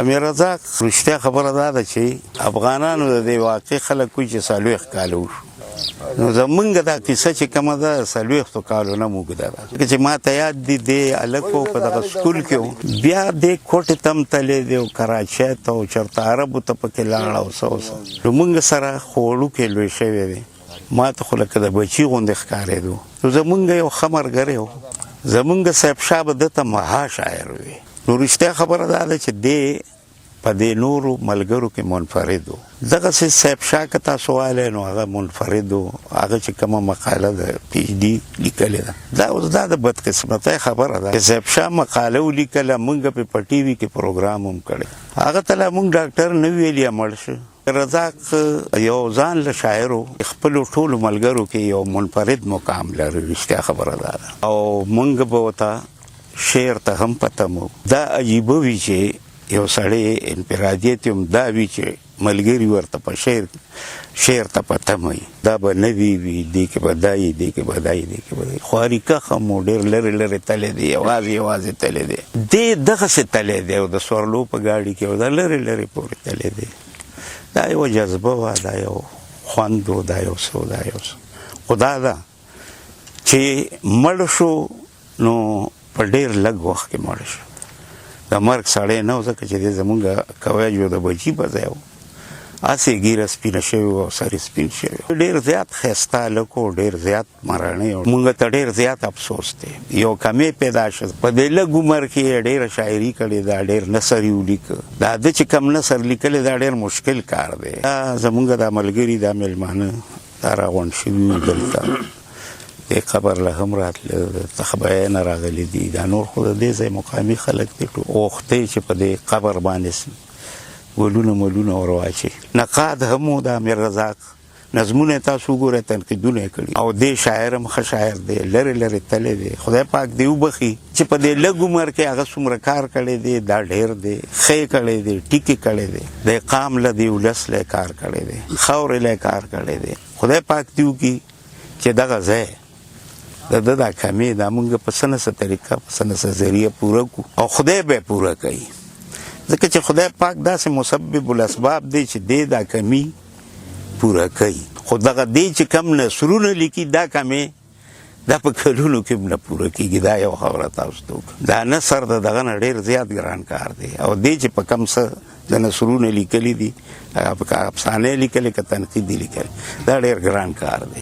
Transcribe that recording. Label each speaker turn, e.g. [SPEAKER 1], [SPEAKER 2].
[SPEAKER 1] امیر رضا رښتیا خبره ده چې افغانانو د دې واقع خلک کوي چې څلوېښت کاله وشو نو زمونږ دا کیسه چې کومه ده څلوېښتو کالو نه موږده ده چې ما ته یاد دي دې هلک په دغه سکول کې و بیا دې کوټې ته هم تللی دی او کراچۍ ته او چېرته عربو ته پکې لاړ او څه او څه نو موږ سره خو وړوکی لوی شوی دی ما ته خو لکه د بچي غوندې ښکارېدو نو زمونږ یو ښه ملګری و زمونږ صاحب شاه به ده ته مها شاعر وي نو رښتیا خبره دا ده چې دې په دې نورو ملګرو کې منفرد و دغسې صاحب شاه که تاسو وایلی نو هغه منفرد و هغه چې کومه مقاله د پی ایچ ډي لیکلې ده دا اوس دا د بدقسمتۍ خبره ده چې صاحب شاه مقاله ولیکله موږ پې په ټي وي کې پروګرام هم کړی هغه ته لا موږ ډاکټر نه ویلي مړ شو رزاق یو ځان له شاعرو خپلو ټولو ملګرو کې یو منفرد مقام لري رښتیا خبره ده او موږ به ورته شعر ته هم پته مو دا عجیبه وي چې یو سړی انفرادیت هم دا وي چې ملګري ورته په شعر ته پته وي دا به نوي وي دې کې به دا وي دې کې به دا وي دې کې به دا وي خو حریکه هم ډېر لرې لرې تللی دی یوازې تللی دی دې دغسې تللی دی او د سورلو په ګاډي کې او دا لرې لرې پورې تللی دی دا یو جذبه وه دا یو خوند و دا یو څه دا یو څه خو دا ده چې مړ شو نو په ډېر لږ وخت کې مړ شو د مرګ سړی نه و ځکه چې دی زمونږ کویجو د بچي په ځای و هسې ږیره سپینه شوې وه او سر یې سپین شوی ډېر زیات ښایسته هلک و ډېر زیات مراڼی و مونږ ته ډېر زیات افسوس دی یو کمی پیدا شو په دې لږ عمر کې یې ډېره شاعري کړې ده ډېر نثر یې ولیکه دا ده چې کم نثر لیکلی دا ډېر مشکل کار دی دا زمونږ دا ملګري دا میلمانه دا راغونډ شوي وي دلته دې قبر له هم راتله د تخبیه نه راغلي دي دا نور خو د دې ځای مقامي خلک دي غوښتئ چې په دې قبر باندې ګلونه ملونه ور واچي نقاد هم و د امیر رزاق نظمونه تاسو وګورئ تنقیدونه یې کړي او دې شاعر هم ښه شاعر دی لرې لرې تللی دی خدای پاک دې وبخي چې په دې لږ عمر کې هغه څومره کار کړی دی دا ډېر دی ښه کړی دی ټیکې کړی دی د قام له دې ولس له کار کړی دی خاورې له کار کړی دی خدای پاک دې وکړي چې دغه ځای د دا کمی دا مونږ په څه نه څه طریقه په څه نه څه ذریعه پوره کړو او خدای به پوره کوي ځکه چې خدای پاک داسې مسبب الاسباب دی چې دی دا کمی پوره کوي خو دغه دی چې کم نثرونه لیکي دا کمی دا په کلونو کې هم نه پوره کېږي دا یو خبره تاسو ته وکړم دا نثر د دغه نه ډېر زیات ګران کار دی او دی چې په کم څه د نثرونه لیکلي دي هغه افسانې لیکلې که تنقید لیکلي دا ډېر ګران کار دی